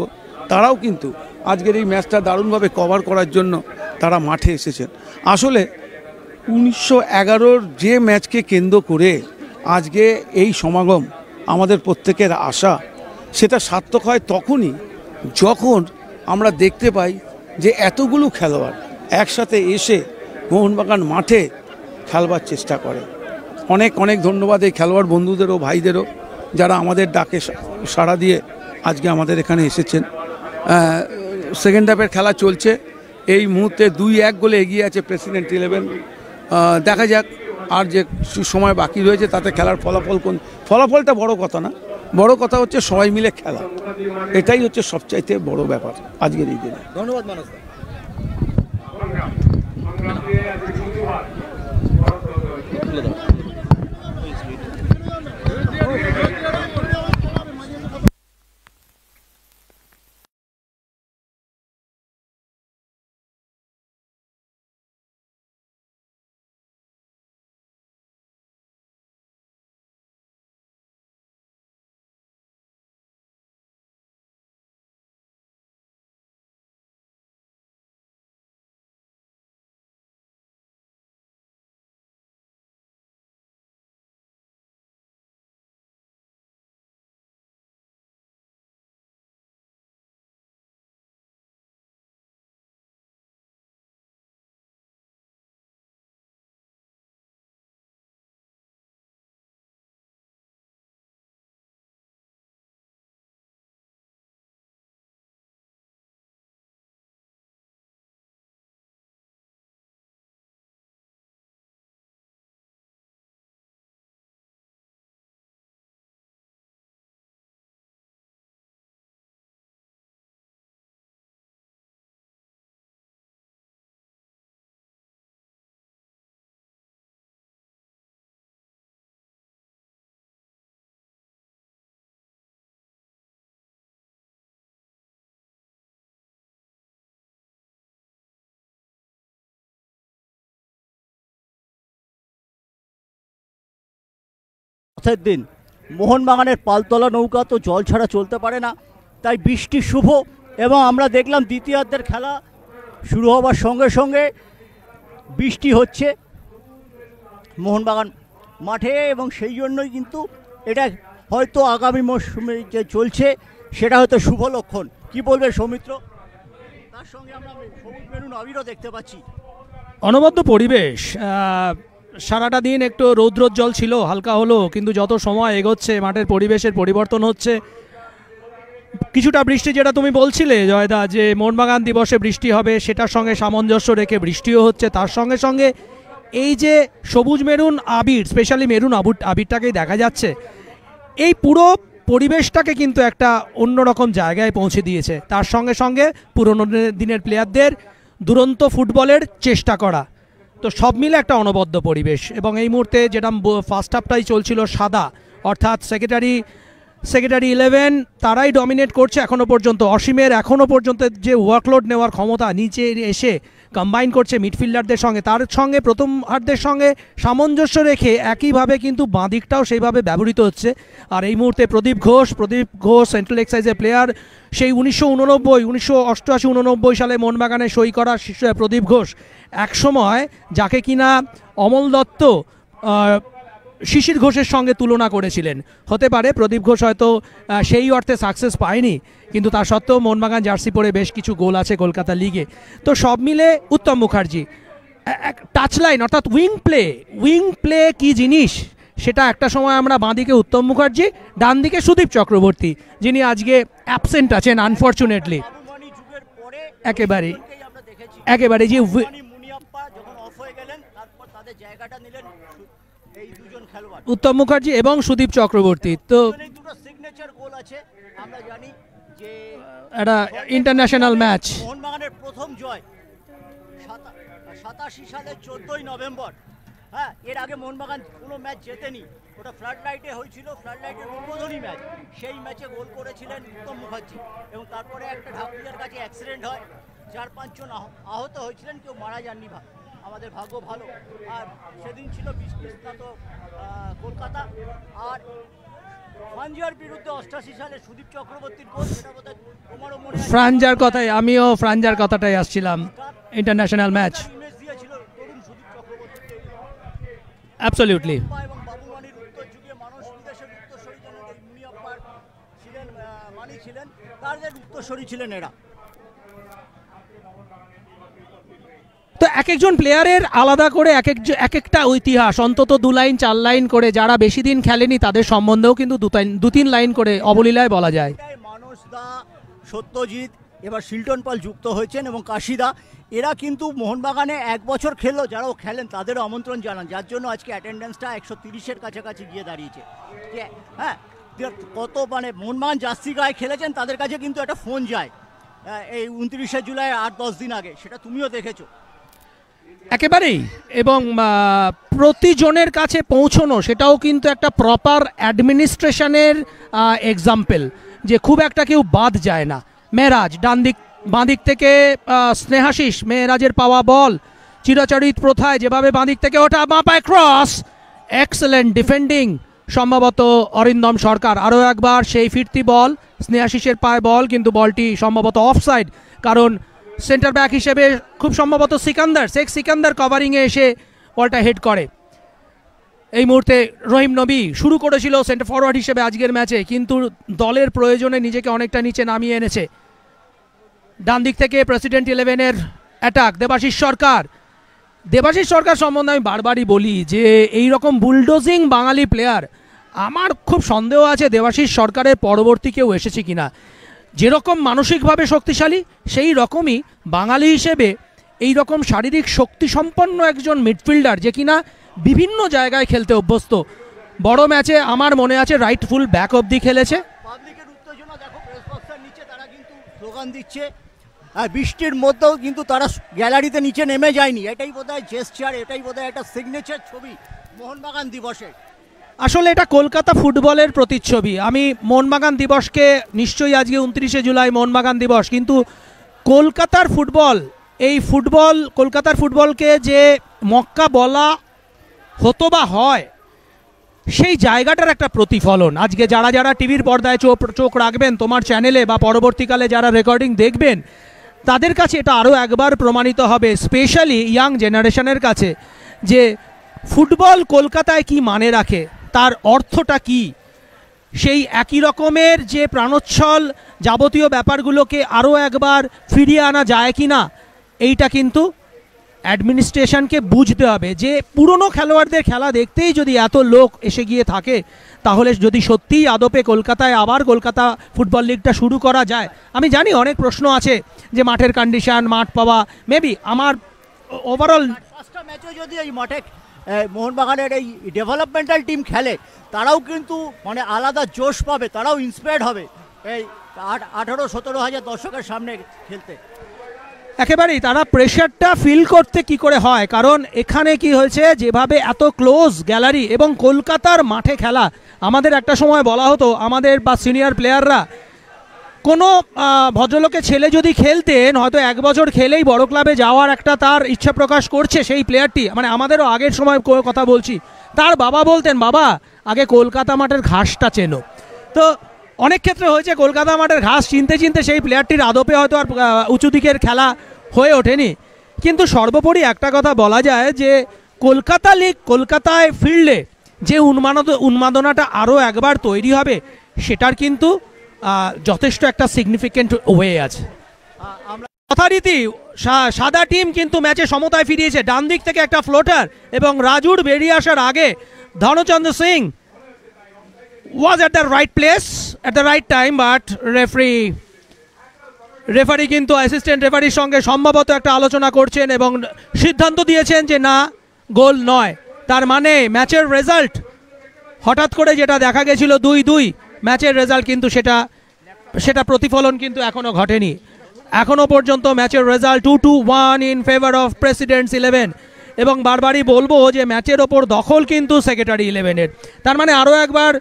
তারাও কিন্তু আজকের এই ম্যাচটা দারুণভাবে কভার করার জন্য তারা মাঠে এসেছেন। আসলে 1911-র যে ম্যাচকে কেন্দ্র করে আজকে এই সমাগম, আমাদের প্রত্যেকের আশা, সেটা সার্থক হয় তখনই যখন আমরা দেখতে পাই যে এতগুলো খেলোয়াড় একসাথে এসে মোহনবাগান মাঠে খেলবার চেষ্টা করে। অনেক অনেক ধন্যবাদ এই খেলোয়াড় বন্ধুদেরও, ভাইদেরও, যারা আমাদের ডাকে সাড়া দিয়ে আজকে আমাদের এখানে এসেছেন। সেকেন্ড হাফের খেলা চলছে, এই মুহূর্তে 2-1 গোলে এগিয়ে আছে প্রেসিডেন্ট 11। দেখা যাক আর যে সময় বাকি রয়েছে তাতে খেলার ফলাফলটা বড় কথা না, বড় কথা হচ্ছে সবাই মিলে খেলা, এটাই হচ্ছে সবচাইতে বড় ব্যাপার আজকের এই দিনে। ধন্যবাদ মানস। রথের দিন, মোহনবাগানের পালতলা নৌকা তো জল ছাড়া চলতে পারে না, তাই বৃষ্টি শুভ। এবং আমরা দেখলাম দ্বিতীয়ার্ধের খেলা শুরু হবার সঙ্গে সঙ্গে বৃষ্টি হচ্ছে মোহনবাগান মাঠে, এবং সেই জন্যই কিন্তু এটা হয়তো আগামী মরশুমে যে চলছে সেটা হয়তো শুভ লক্ষণ। কি বলবে সৌমিত্র? তার সঙ্গে আমরা সবুজ মেরুন আবিরও দেখতে পাচ্ছি। অনবদ্য পরিবেশ, সারাটা দিন একটু রৌদ্রোজ্জ্বল ছিল, হালকা হলো, কিন্তু যত সময় এগোচ্ছে মাঠের পরিবেশের পরিবর্তন হচ্ছে। কিছুটা বৃষ্টি, যেটা তুমি বলছিলে জয়দা, যে মোহনবাগান দিবসে বৃষ্টি হবে, সেটার সঙ্গে সামঞ্জস্য রেখে বৃষ্টিও হচ্ছে। তার সঙ্গে সঙ্গে এই যে সবুজ মেরুন আবির, স্পেশালি মেরুন আবিরটাকেই দেখা যাচ্ছে, এই পুরো পরিবেশটাকে কিন্তু একটা অন্যরকম জায়গায় পৌঁছে দিয়েছে। তার সঙ্গে সঙ্গে পুরনো দিনের প্লেয়ারদের দুরন্ত ফুটবলের চেষ্টা করা, তো সব মিলে একটা অনবদ্য পরিবেশ। এবং এই মুহূর্তে যেটা ফার্স্ট হাফটাই চলছিল সাদা, অর্থাৎ সেক্রেটারি 11 তারাই ডমিনেট করছে এখনও পর্যন্ত। অসীমের এখনও পর্যন্ত যে ওয়ার্কলোড নেওয়ার ক্ষমতা, নিচে এসে কম্বাইন করছে মিডফিল্ডারদের সঙ্গে, তার সঙ্গে প্রথমার্ধের সঙ্গে সামঞ্জস্য রেখে একইভাবে কিন্তু বাঁ দিকটাও সেইভাবে ব্যবহৃত হচ্ছে। আর এই মুহূর্তে প্রদীপ ঘোষ সেন্ট্রাল এক্সাইজের প্লেয়ার, সেই 1988-1989 সালে মোহনবাগানে সই করা প্রদীপ ঘোষ, একসময় যাকে কিনা অমল দত্ত শিশির ঘোষের সঙ্গে তুলনা করেছিলেন। হতে পারে প্রদীপ ঘোষ হয়তো সেই অর্থে সাকসেস পায়নি, কিন্তু তা সত্ত্বেও মোহনবাগান জার্সি পরে বেশ কিছু গোল আছে কলকাতা লিগে। তো সব মিলে উত্তম মুখার্জি, টাচ লাইন অর্থাৎ উইং প্লে কি জিনিস সেটা একটা সময় আমরা বাঁদিকে উত্তম মুখার্জি, ডান দিকে সুদীপ চক্রবর্তী, যিনি আজকে অ্যাবসেন্ট আছেন আনফর্চুনেটলি। একেবারে যে উত্তম মুখার্জি এবং সুদীপ চক্রবর্তী, তো একটা ইন্টারন্যাশনাল ম্যাচ। মোহনবাগানের প্রথম জয় 87 সালের 14ই নভেম্বর। হ্যাঁ, এর আগে মোহনবাগান কোনো ম্যাচ জেতেনি, ওটা ফ্লাড লাইটে হয়েছিল, ফ্লাড লাইটের উদ্বোধনী ম্যাচ। সেই ম্যাচে গোল করেছিলেন উত্তম মুখার্জি, এবং তারপরে একটা ঢাকুরিয়ার কাছে অ্যাক্সিডেন্ট হয়, 4-5 জন আহত হয়েছিলেন, কেউ মারা যাননি। আমাদের ভাগ্য ভালো। আর সেদিন ছিল বৃষ্টিস্নাত কলকাতা। আর ফ্রাঞ্জার বিরুদ্ধে 88 সালে সুদীপ চক্রবর্তীর গোল, সেটা বোধহয় তোমারও মনে আছে। আমিও ফ্রাঞ্জার কথাটাই আসছিলাম, ইন্টারন্যাশনাল ম্যাচ। অ্যাবসলিউটলি। এবং বাবুমানির উত্তর যুগে মানুষ বিদেশের উত্তরসূরি মুনিয়াপ্পার ছিলেন, মানি ছিলেন, তাদের উত্তরসূরি ছিলেন এরা। তো এক একজন প্লেয়ারের আলাদা করে এক একটা ইতিহাস, অন্তত 2 লাইন 4 লাইন করে, যারা বেশি দিন খেলেনি তাদের সম্বন্ধেও কিন্তু 2-3 লাইন করে অবলীলায় বলা যায়। মানুষ দা, সত্যজিৎ, এবার শিল্টন পাল যুক্ত হয়েছেন, এবং কাশিদা, এরা কিন্তু মোহনবাগানে 1 বছর খেললো, যারাও খেলেন তাদেরও আমন্ত্রণ জানান, যার জন্য আজকে অ্যাটেন্ডেন্সটা 130-এর কাছাকাছি গিয়ে দাঁড়িয়েছে। হ্যাঁ, কত মানে মোহনবাগান জার্সি গায়ে খেলেছেন তাদের কাছে কিন্তু একটা ফোন যায় এই 29শে জুলাই 8-10 দিন আগে, সেটা তুমিও দেখেছো। একেবারেই, এবং প্রতিজনের কাছে পৌঁছনো সেটাও কিন্তু একটা প্রপার অ্যাডমিনিস্ট্রেশনের এক্সাম্পল, যে খুব একটা কেউ বাদ যায় না। মেহরাজ বাঁ দিক থেকে স্নেহাশিস, মেহরাজের পাওয়া বল চিরাচরিত প্রথায় যেভাবে বাঁ দিক থেকে ওটা, বাঁ পায়ে ক্রস, এক্সেলেন্ট ডিফেন্ডিং, সম্ভবত অরিন্দম সরকার। আরও একবার সেই ফিরতি বল, স্নেহাশিসের পায়ে বল, কিন্তু বলটি সম্ভবত অফসাইড, কারণ সেন্টার ব্যাক হিসেবে খুব সম্ভবত শেখ সিকান্দার কভারিংয়ে এসে বলটা হেড করে। এই মুহূর্তে রহিম নবী শুরু করেছিল সেন্টার ফরওয়ার্ড হিসেবে আজকের ম্যাচে, কিন্তু দলের প্রয়োজনে নিজেকে অনেকটা নিচে নামিয়ে এনেছে। ডান দিক থেকে প্রেসিডেন্ট 11-এর অ্যাটাক, দেবাশিস সরকার সম্বন্ধে আমি বারবারই বলি যে এই রকম বুলডোজিং বাঙালি প্লেয়ার, আমার খুব সন্দেহ আছে দেবাশিস সরকারের পরবর্তী কেউ এসেছে কিনা। যেরকম মানসিকভাবে শক্তিশালী, সেই রকমই বাঙালি হিসেবে এই রকম শারীরিক শক্তিসম্পন্ন একজন মিডফিল্ডার, যে কিনা বিভিন্ন জায়গায় খেলতে অভ্যস্ত। বড় ম্যাচে আমার মনে আছে রাইট ফুল ব্যাক অবধি খেলেছে। পাবলিকের উত্তেজনা দেখো, প্রেস বক্সের নিচে তারা কিন্তু স্লোগান দিচ্ছে, আর বৃষ্টির মধ্যেও কিন্তু তারা গ্যালারিতে নিচে নেমে যায়নি। এটাই বোধহয় জেস্চার, এটাই বোধহয় একটা সিগনেচার ছবি মোহনবাগান দিবসে। আসলে এটা কলকাতা ফুটবলের প্রতিচ্ছবি। আমি মোহনবাগান দিবসকে নিশ্চয়ই আজকে 29শে জুলাই মোহনবাগান দিবস, কিন্তু কলকাতার ফুটবল, কলকাতার ফুটবলকে যে মক্কা বলা হতো বা হয়, সেই জায়গাটার একটা প্রতিফলন। আজকে যারা যারা টিভির পর্দায় চোখ রাখবেন তোমার চ্যানেলে বা পরবর্তীকালে যারা রেকর্ডিং দেখবেন, তাদের কাছে এটা আরও একবার প্রমাণিত হবে, স্পেশালি ইয়াং জেনারেশনের কাছে, যে ফুটবল কলকাতায় কি মানে রাখে, তার অর্থটা কি। সেই একই রকমের যে প্রাণোচ্ছল যাবতীয় ব্যাপারগুলোকে আরও একবার ফিরিয়ে আনা যায় কি না, এইটা কিন্তু অ্যাডমিনিস্ট্রেশনকে বুঝতে হবে। যে পুরনো খেলোয়াড়দের খেলা দেখতেই যদি এত লোক এসে গিয়ে থাকে, তাহলে যদি সত্যিই আদপে কলকাতায় আবার কলকাতা ফুটবল লিগটা শুরু করা যায়, আমি জানি অনেক প্রশ্ন আছে যে মাঠের কন্ডিশন, মাঠ পাওয়া, মেবি আমার ওভারঅল পাঁচটা ম্যাচে যদি এই মাঠে মোহনবাগানের এই ডেভেলপমেন্টাল টিম খেলে, তারাও কিন্তু মানে আলাদা জোশ পাবে, তারাও ইন্সপায়ার্ড হবে এই 18-17 হাজার দর্শকের সামনে খেলতে। একেবারেই তারা প্রেশারটা ফিল করতে কি করে হয়, কারণ এখানে কি হয়েছে, যেভাবে এত ক্লোজ গ্যালারি এবং কলকাতার মাঠে খেলা। আমাদের একটা সময় বলা হতো, আমাদের বা সিনিয়র প্লেয়াররা, কোনো ভদ্রলোকের ছেলে যদি খেলতেন, হয়তো 1 বছর খেলেই বড় ক্লাবে যাওয়ার একটা তার ইচ্ছা প্রকাশ করছে সেই প্লেয়ারটি, মানে আমাদেরও আগের সময় কথা বলছি, তার বাবা বলতেন, বাবা আগে কলকাতা মাঠের ঘাসটা চেনো। তো অনেক ক্ষেত্রে হয়েছে কলকাতা মাঠের ঘাস চিনতে চিনতে সেই প্লেয়ারটির আদপে হয়তো আর উঁচু দিকের খেলা হয়ে ওঠেনি। কিন্তু সর্বোপরি একটা কথা বলা যায় যে কলকাতা লিগ, কলকাতায় ফিরলে যে উন্মাদনাটা আরও একবার তৈরি হবে, সেটার কিন্তু যথেষ্ট একটা সিগনিফিকেন্ট ওয়ে আছে। যথারীতি সাদা টিম কিন্তু ম্যাচে সমতায় ফিরিয়েছে। ডান দিক থেকে একটা ফ্লোটার এবং রাজুর বেরিয়ে আসার আগে Dhanchandra Singh was at the right place at the right time, but referee কিন্তু অ্যাসিস্ট্যান্ট রেফারির সঙ্গে সম্ভবত একটা আলোচনা করছেন এবং সিদ্ধান্ত দিয়েছেন যে না, গোল নয়। তার মানে ম্যাচের রেজাল্ট হঠাৎ করে যেটা দেখা গেছিল 2-2, ম্যাচের রেজাল্ট কিন্তু সেটা প্রতিফলন কিন্তু এখনও ঘটেনি। এখনও পর্যন্ত ম্যাচের result 2-1 in favour of presidents 11। এবং বারবারই বলবো যে ম্যাচের ওপর দখল কিন্তু সেক্রেটারি 11-এর। তার মানে আরও একবার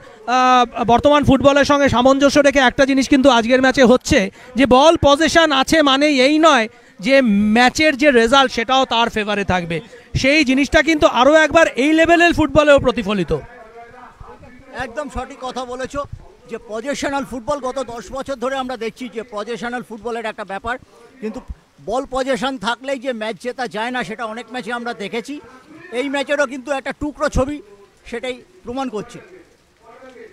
বর্তমান ফুটবলের সঙ্গে সামঞ্জস্য রেখে একটা জিনিস কিন্তু আজকের ম্যাচে হচ্ছে, যে বল পজিশন আছে মানে এই নয় যে ম্যাচের যে রেজাল্ট সেটাও তার ফেভারে থাকবে। সেই জিনিসটা কিন্তু আরও একবার এই লেভেলের ফুটবলেও প্রতিফলিত। একদম সঠিক কথা বলেছো যে পজিশনাল ফুটবল গত 10 বছর ধরে আমরা দেখছি যে পজিশনাল ফুটবলের একটা ব্যাপার, কিন্তু বল পজিশন থাকলেই যে ম্যাচ জেতা যায় না, সেটা অনেক ম্যাচে আমরা দেখেছি। এই ম্যাচেরও কিন্তু একটা টুকরো ছবি সেটাই প্রমাণ করছে।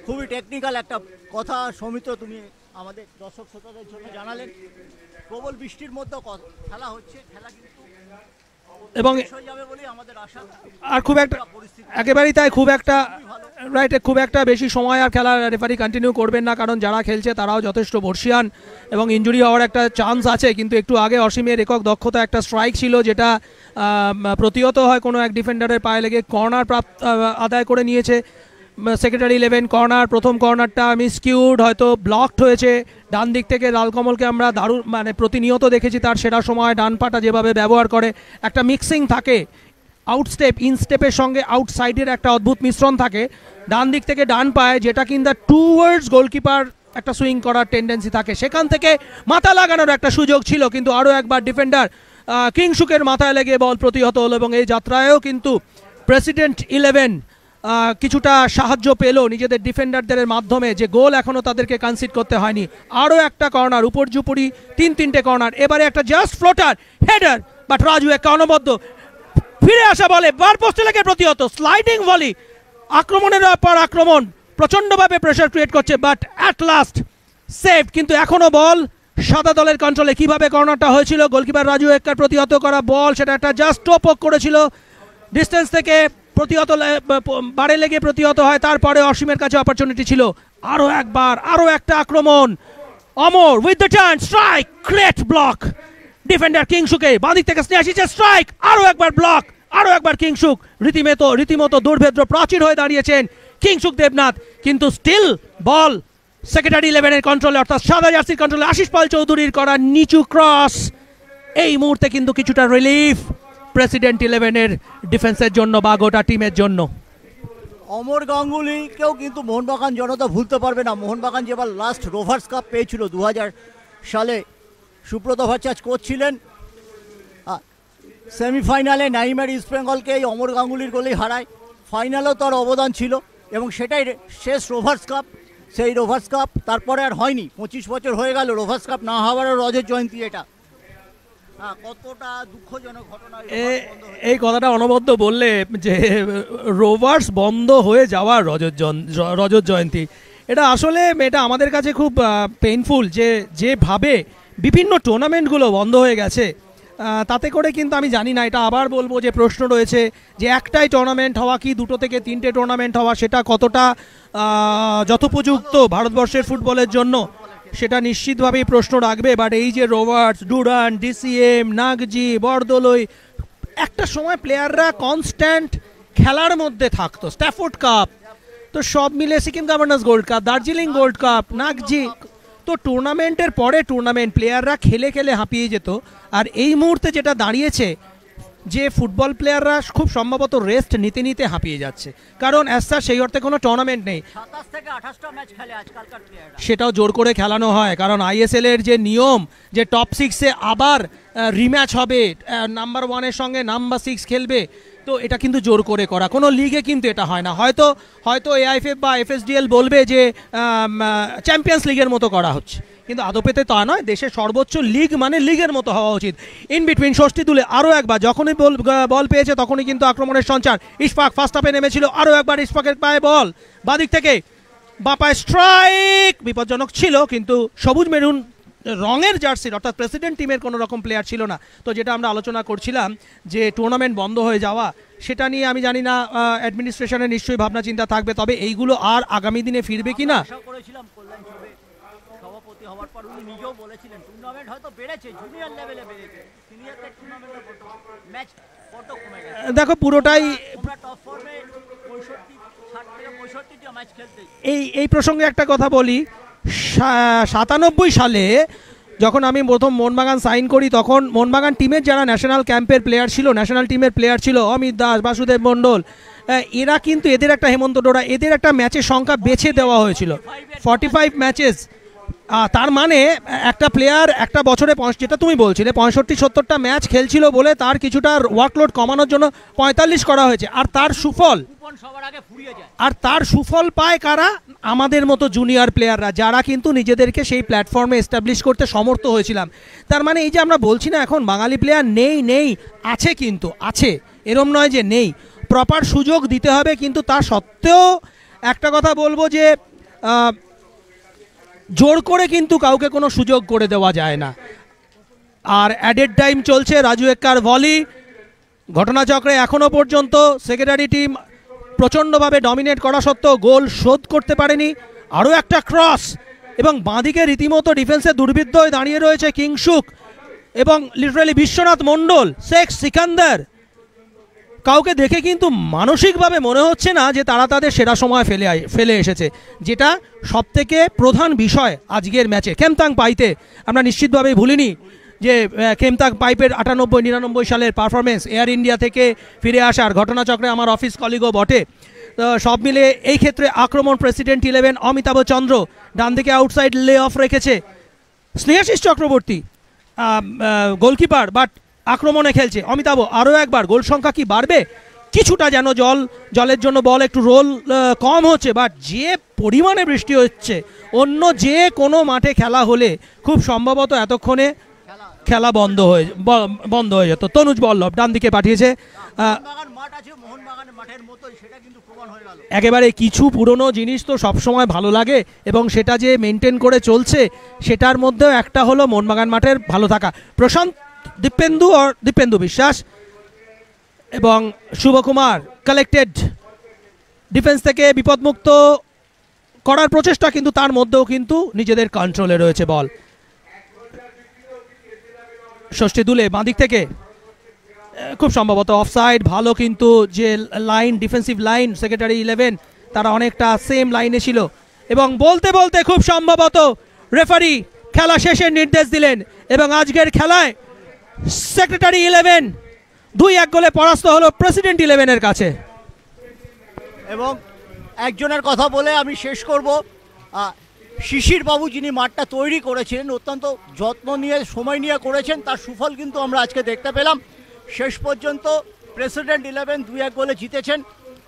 খুবই টেকনিক্যাল একটা কথা সৌমিত্র তুমি আমাদের দর্শক শ্রোতাদের জন্য জানালেন। প্রবল বৃষ্টির মধ্যে খেলা হচ্ছে, খেলা কিন্তু এবং যাবে বলে আমাদের আশা। আর খুব একটা একেবারেই তাই, খুব একটা রাইট, খুব একটা বেশি সময় আর খেলা রেফারি কন্টিনিউ করবেন না, কারণ যারা খেলছে তারাও যথেষ্ট বর্ষিয়ান এবং ইনজুরি হওয়ার একটা চান্স আছে। কিন্তু একটু আগে অসীমের একক দক্ষতা একটা স্ট্রাইক ছিল, যেটা প্রতিহত হয় কোনো এক ডিফেন্ডারের পায়ে লেগে, কর্নার আদায় করে নিয়েছে সেক্রেটারি 11। কর্নার, প্রথম কর্নারটা মিসকিউড, হয়তো ব্লকড হয়েছে। ডান দিক থেকে লালকমলকে আমরা দারুণ মানে প্রতিনিয়ত দেখেছি তার সেরা সময় ডান পাটা যেভাবে ব্যবহার করে, একটা মিক্সিং থাকে, আউটস্টেপ ইনস্টেপের সঙ্গে আউটসাইডের একটা অদ্ভুত মিশ্রণ থাকে ডান দিক থেকে ডান পায়ে, যেটা কিন্তু টুয়ার্ডস গোলকিপার একটা সুইং করার টেন্ডেন্সি থাকে। সেখান থেকে মাথা লাগানোর একটা সুযোগ ছিল, কিন্তু আরও একবার ডিফেন্ডার কিংসুকের মাথায় লেগে বল প্রতিহত হলো এবং এই যাত্রায়ও কিন্তু প্রেসিডেন্ট 11 কিছুটা সাহায্য পেল নিজেদের ডিফেন্ডারদের মাধ্যমে, যে গোল এখনও তাদেরকে কনসিড করতে হয়নি। আরও একটা কর্নার, উপর্যুপরি 3-3টে কর্নার, এবারে একটা just floater header, but Raju একটা অনবদ্য ফিরে আসা বলে বার পোস্টে লেগে প্রতিহত, স্লাইডিং ভলি, আক্রমণের পর আক্রমণ, প্রচণ্ডভাবে প্রেশার ক্রিয়েট করছে, বাট অ্যাট লাস্ট সেভ। কিন্তু এখনও বল সাদা দলের কন্ট্রোলে। কিভাবে কর্নারটা হয়েছিল, গোলকিপার রাজু এক্কার প্রতিহত করা বল, সেটা একটা জাস্ট টোপ করেছিল ডিস্টেন্স থেকে, প্রতিহত বারে লেগে প্রতিহত হয়। তারপরে অসীমের কাছে অপরচুনিটি ছিল, আরও একবার আরও একটা আক্রমণ, Amar with the chance, strike, great block defender কিংসুকে, বাঁদিক থেকে স্নেহ আসছে, স্ট্রাইক, আরও একবার ব্লক, আরও একবার কিংসুক। রীতিমতো দুর্ভেদ্র প্রাচীর হয়ে দাঁড়িয়েছেন কিংসুক দেবনাথ, কিন্তু স্টিল বল সেক্রেটারি 11-এর কন্ট্রোলে, অর্থাৎ সাদা জার্সির কন্ট্রোলে। আশিস পাল চৌধুরীর করা নিচু ক্রস, এই মুহূর্তে কিন্তু কিছুটা রিলিফ প্রেসিডেন্ট 11-এর ডিফেন্সের জন্য বা গোটা টিমের জন্য। অমর গাঙ্গুলিকেও কিন্তু মোহনবাগান জনতা ভুলতে পারবে না। মোহনবাগান যেবার লাস্ট রোভার্স কাপ পেয়েছিল 2000 সালে, সুব্রত ভট্টাচার্য কোচ ছিলেন, সেমিফাইনালে নাইমের ইস্ট বেঙ্গলকে এই অমর গাঙ্গুলির গোলেই হারায়। ফাইনালেও তার অবদান ছিল। এবং সেটাই শেষ রোভার্স কাপ। সেই রোভার্স কাপ তারপরে আর হয়নি, 25 বছর হয়ে গেল রোভার্স কাপ না হওয়ারও রজত জয়ন্তী এটা। কতটা দুঃখজনক ঘটনা এই কথাটা অনবদ্য বললে যে রোভার্স বন্ধ হয়ে যাওয়ার রজত জয়ন্তী, এটা আসলে এটা আমাদের কাছে খুব পেইনফুল যে যেভাবে বিভিন্ন টুর্নামেন্টগুলো বন্ধ হয়ে গেছে। তাতে করে কিন্তু আমি জানি না, এটা আবার বলবো যে প্রশ্ন রয়েছে যে একটাই টুর্নামেন্ট হওয়া কি 2 থেকে 3টে টুর্নামেন্ট হওয়া সেটা কতটা যথোপযুক্ত ভারতবর্ষের ফুটবলের জন্য, সেটা নিশ্চিতভাবেই প্রশ্ন রাখবে। বাট এই যে রোভার্স, ডুরান্ট, ডিসিএম, নাগজি, বরদলৈ, একটা সময় প্লেয়াররা কনস্ট্যান্ট খেলার মধ্যে থাকতো। স্ট্যাফোর্ড কাপ তো সব মিলে, Sikkim governor's gold cup, Darjeeling gold cup, Nagjee, তো টুর্নামেন্টের পরে টুর্নামেন্ট প্লেয়াররা খেলে খেলে হাঁপিয়ে যেত। আর এই মুহূর্তে যেটা দাঁড়িয়েছে যে ফুটবল প্লেয়াররা খুব সম্ভবত রেস্ট নিতে নিতে হাঁপিয়ে যাচ্ছে, কারণ অ্যাজ সেই অর্থে কোনো টুর্নামেন্ট নেই। 27 থেকে 28টা ম্যাচ খেলে আজকালকার প্লেয়াররা, সেটাও জোর করে খেলানো হয়, কারণ আইএসএল এর যে নিয়ম যে টপ 6-এ আবার রিম্যাচ হবে, নাম্বার 1-এর সঙ্গে নাম্বার 6 খেলবে, তো এটা কিন্তু জোর করে করা, কোনো লিগে কিন্তু এটা হয় না। হয়তো এআইএফএফ বা এফএসডিএল বলবে যে চ্যাম্পিয়ন্স লিগের মতো করা হচ্ছে, কিন্তু আদপেতে তা নয়। দেশের সর্বোচ্চ লিগ মানে লিগের মতো হওয়া উচিত। ইন বিটুইন ষষ্ঠী তুলে আরও একবার যখনই বল পেয়েছে তখনই কিন্তু আক্রমণের সঞ্চার। ইশফাক ফার্স্ট হাফে নেমেছিল, আরও একবার ইশফাকের পায়ে বল, বাদিক থেকে বাপায় স্ট্রাইক, বিপজ্জনক ছিল, কিন্তু সবুজ মেরুন রঙের জার্সির অর্থাৎ প্রেসিডেন্ট টিমের কোনো রকম প্লেয়ার ছিল না। তো যেটা আমরা আলোচনা করছিলাম যে টুর্নামেন্ট বন্ধ হয়ে যাওয়া, সেটা নিয়ে আমি জানি না অ্যাডমিনিস্ট্রেশনের নিশ্চয়ই ভাবনা চিন্তা থাকবে, তবে এইগুলো আর আগামী দিনে ফিরবে কিনা। সভাপতি হওয়ার পর উনি নিজেও বলেছিলেন টুর্নামেন্ট হয়তো বেড়েছে, জুনিয়র লেভেলে বেড়েছে, সিনিয়রদের টুর্নামেন্টের ম্যাচ কত কমে গেছে। দেখো পুরোটাই আমরা টপ ফর্মে 60 থেকে 65টা ম্যাচ খেলতে। এই প্রসঙ্গে একটা কথা বলি, 97 সালে যখন আমি প্রথম মোহনবাগান সাইন করি, তখন মোহনবাগান টিমের যারা ন্যাশনাল ক্যাম্পের প্লেয়ার ছিল, ন্যাশনাল টিমের প্লেয়ার ছিল অমিত দাস, বাসুদেব মণ্ডল, এরা কিন্তু এদের একটা হেমন্ত ডোরা, এদের একটা ম্যাচের সংখ্যা বেছে দেওয়া হয়েছিল 45 ম্যাচেস। তার মানে একটা প্লেয়ার একটা বছরে যেটা তুমি বলছিলে 65-70টা ম্যাচ খেলছিল বলে তার কিছুটা ওয়ার্কলোড কমানোর জন্য 45 করা হয়েছে। আর তার সুফল পায় কারা? আমাদের মতো জুনিয়র প্লেয়াররা, যারা কিন্তু নিজেদেরকে সেই প্ল্যাটফর্মে এস্টাবলিশ করতে সমর্থ হয়েছিলাম। তার মানে এই যে আমরা বলছি না এখন বাঙালি প্লেয়ার নেই, আছে, কিন্তু আছে, এরম নয় যে নেই, প্রপার সুযোগ দিতে হবে। কিন্তু তা সত্ত্বেও একটা কথা বলবো যে জোর করে কিন্তু কাউকে কোনো সুযোগ করে দেওয়া যায় না। আর অ্যাডেড টাইম চলছে, রাজু এক্কার ভলি, ঘটনাচক্রে এখনও পর্যন্ত সেক্রেটারি টিম প্রচণ্ডভাবে ডমিনেট করা সত্ত্বেও গোল শোধ করতে পারেনি। আরও একটা ক্রস, এবং বাঁদিকে রীতিমতো ডিফেন্সে দুর্বৃত্ত হয়ে দাঁড়িয়ে রয়েছে কিংসুক এবং লিটারালি বিশ্বনাথ মণ্ডল, শেখ সিকান্দার। কাউকে দেখে কিন্তু মানসিকভাবে মনে হচ্ছে না যে তারা তাদের সেরা সময় ফেলে এসেছে, যেটা সবথেকে প্রধান বিষয় আজকের ম্যাচে। কেমতাং পাইতে আমরা নিশ্চিতভাবেই ভুলিনি যে কেমতাং পাইপের 98-99 সালের পারফরমেন্স, এয়ার ইন্ডিয়া থেকে ফিরে আসার, ঘটনাচক্রে আমার অফিস কলিগও বটে। তো সব মিলে এই ক্ষেত্রে আক্রমণ প্রেসিডেন্ট 11 অমিতাভ চন্দ্র, ডান দিকে আউটসাইড লে অফ রেখেছে স্নেহাশিস চক্রবর্তী গোলকিপার, বাট আক্রমণে খেলছে অমিতাভ। আরও একবার গোল সংখ্যা কি বাড়বে? কিছুটা যেন জলের জন্য বল একটু রোল কম হচ্ছে, বাট যে পরিমাণে বৃষ্টি হচ্ছে অন্য যে কোনো মাঠে খেলা হলে খুব সম্ভবত এতক্ষণে খেলা বন্ধ হয়ে যেত। তনুজ বল্লভ ডান দিকে পাঠিয়েছে, একেবারে কিছু পুরনো জিনিস তো সবসময় ভালো লাগে এবং সেটা যে মেনটেন করে চলছে সেটার মধ্যেও একটা হলো মোহনবাগান মাঠের ভালো থাকা। প্রশান্ত দীপেন্দু বিশ্বাস এবং শুভকুমার কালেক্টেড ডিফেন্স থেকে বিপদমুক্ত করার প্রচেষ্টা, কিন্তু তার মধ্যেও কিন্তু নিজেদের কন্ট্রোলে রয়েছে বল। ষষ্ঠী দুলে বাঁদিক থেকে খুব সম্ভবত অফসাইড, ভালো, কিন্তু যে লাইন ডিফেন্সিভ লাইন সেক্রেটারি 11 তারা অনেকটা সেম লাইনে ছিল, এবং বলতে বলতে খুব সম্ভবত রেফারি খেলা শেষের নির্দেশ দিলেন এবং আজকের খেলায় সেক্রেটারি 11 2-1 গোলে পরাস্ত হলো প্রেসিডেন্ট 11-এর কাছে। এবং একজনের কথা বলে আমি শেষ করব, শিশির বাবু যিনি মাঠটা তৈরি করেছিলেন, অত্যন্ত যত্ন নিয়ে সময় নিয়ে করেছেন, তার সুফল কিন্তু আমরা আজকে দেখতে পেলাম। শেষ পর্যন্ত প্রেসিডেন্ট 11 2-1 গোলে জিতেছেন।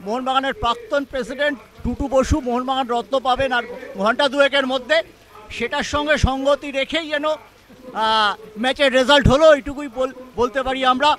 মোহনবাগানের প্রাক্তন প্রেসিডেন্ট টুটু বসু মোহনবাগান রত্ন পাবেন আর ঘন্টা দুয়েকের মধ্যে, সেটার সঙ্গে সঙ্গতি রেখেই যেন ম্যাচের রেজাল্ট হলো, এইটুকুই বলতে পারি আমরা।